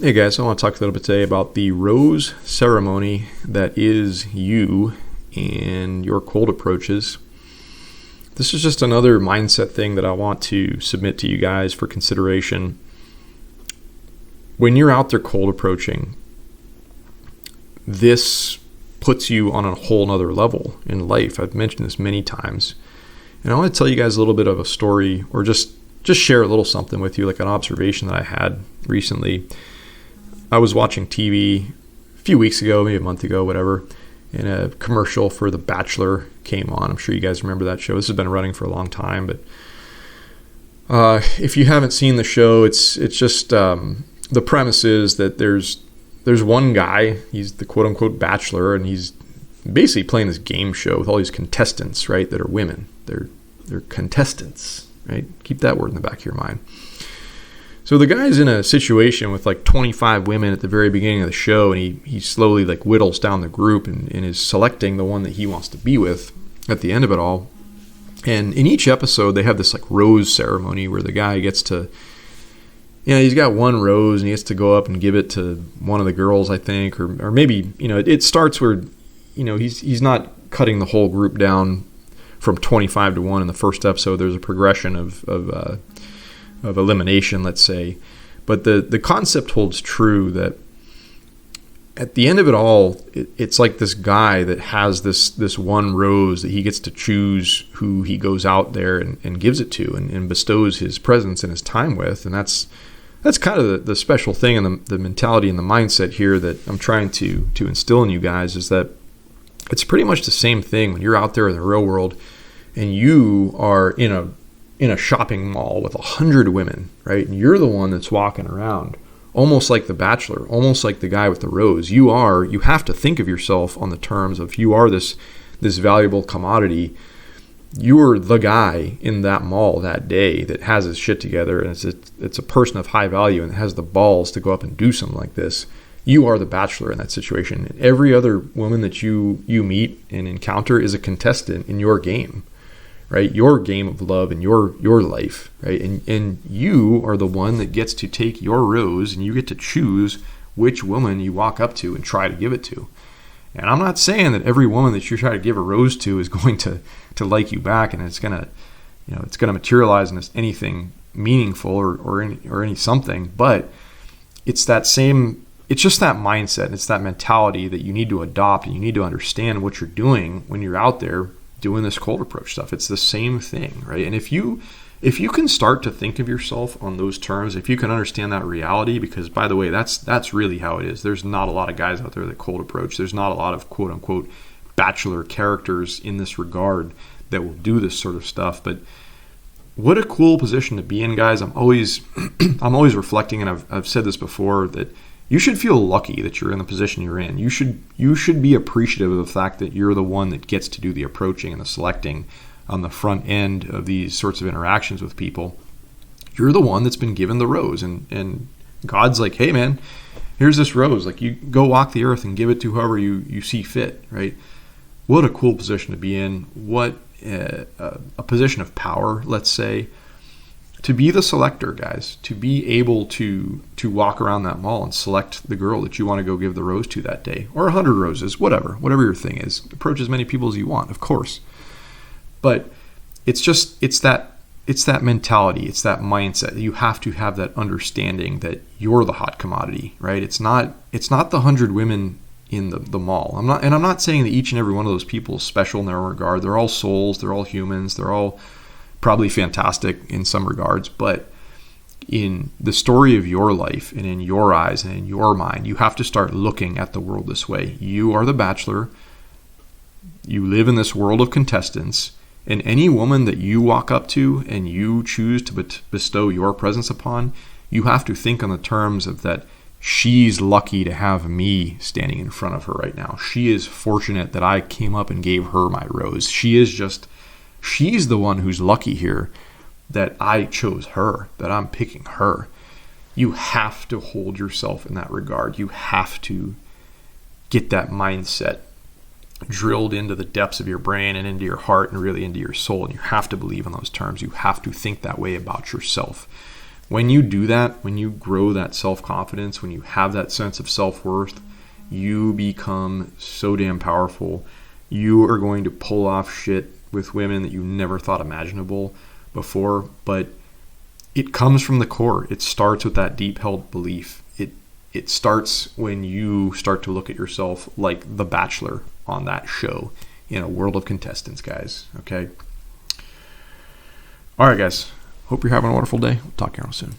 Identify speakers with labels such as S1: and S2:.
S1: Hey guys, I want to talk a little bit today about the rose ceremony that is you and your cold approaches. This is just another mindset thing that I want to submit to you guys for consideration. When you're out there cold approaching, this puts you on a whole nother level in life. I've mentioned this many times. And I want to tell you guys a little bit of a story, or just share a little something with you, like an observation that I had recently. I was watching TV a few weeks ago, maybe a month ago, whatever, and a commercial for The Bachelor came on. I'm sure you guys remember that show. This has been running for a long time, but if you haven't seen the show, it's just the premise is that there's one guy, he's the quote unquote bachelor, and he's basically playing this game show with all these contestants, right, that are women. They're contestants, right? Keep that word in the back of your mind. So the guy's in a situation with like 25 women at the very beginning of the show, and he slowly like whittles down the group and is selecting the one that he wants to be with at the end of it all. And in each episode, they have this like rose ceremony where the guy gets to, he's got one rose and he gets to go up and give it to one of the girls, I think, or maybe, it starts where, he's not cutting the whole group down from 25 to 1 in the first episode. There's a progression of elimination, let's say. But the concept holds true that at the end of it all, it's like this guy that has this one rose that he gets to choose who he goes out there and gives it to and bestows his presence and his time with. And that's kind of the special thing and the mentality and the mindset here that I'm trying to instill in you guys, is that it's pretty much the same thing when you're out there in the real world and you are in a shopping mall with 100 women, right? And you're the one that's walking around almost like the bachelor, almost like the guy with the rose. You have to think of yourself on the terms of you are this valuable commodity. You're the guy in that mall that day that has his shit together, and it's a person of high value and has the balls to go up and do something like this. You are the bachelor in that situation. And every other woman that you meet and encounter is a contestant in your game, right? Your game of love and your life, right? And you are the one that gets to take your rose and you get to choose which woman you walk up to and try to give it to. And I'm not saying that every woman that you try to give a rose to is going to like you back and it's gonna materialize into anything meaningful or any something, but it's just that mindset, it's that mentality that you need to adopt, and you need to understand what you're doing when you're out there doing this cold approach stuff. It's the same thing, right? And if you can start to think of yourself on those terms, if you can understand that reality, because by the way, that's really how it is. There's not a lot of guys out there that cold approach. There's not a lot of quote unquote bachelor characters in this regard that will do this sort of stuff. But what a cool position to be in, guys. I'm always reflecting, and I've said this before, that you should feel lucky that you're in the position you're in. You should be appreciative of the fact that you're the one that gets to do the approaching and the selecting on the front end of these sorts of interactions with people. You're the one that's been given the rose, and God's like, hey man, here's this rose. Like, you go walk the earth and give it to whoever you see fit, right? What a cool position to be in. What a position of power, let's say, to be the selector, guys, to be able to walk around that mall and select the girl that you want to go give the rose to that day, or 100 roses, whatever your thing is. Approach as many people as you want, of course. But it's that mentality, it's that mindset. You have to have that understanding that you're the hot commodity, right? It's not the 100 women in the mall. I'm not saying that each and every one of those people is special in their own regard. They're all souls, they're all humans, they're all probably fantastic in some regards, but in the story of your life and in your eyes and in your mind, you have to start looking at the world this way. You are the bachelor. You live in this world of contestants, and any woman that you walk up to and you choose to bestow your presence upon, you have to think on the terms of that she's lucky to have me standing in front of her right now. She is fortunate that I came up and gave her my rose. She's the one who's lucky here that I chose her, that I'm picking her. You have to hold yourself in that regard. You have to get that mindset drilled into the depths of your brain and into your heart and really into your soul. And you have to believe in those terms. You have to think that way about yourself. When you do that, when you grow that self-confidence, when you have that sense of self-worth, you become so damn powerful. You are going to pull off shit with women that you never thought imaginable before, but it comes from the core. It starts with that deep held belief. It starts when you start to look at yourself like the Bachelor on that show in a world of contestants, guys. Okay. All right, guys. Hope you're having a wonderful day. We'll talk to you soon.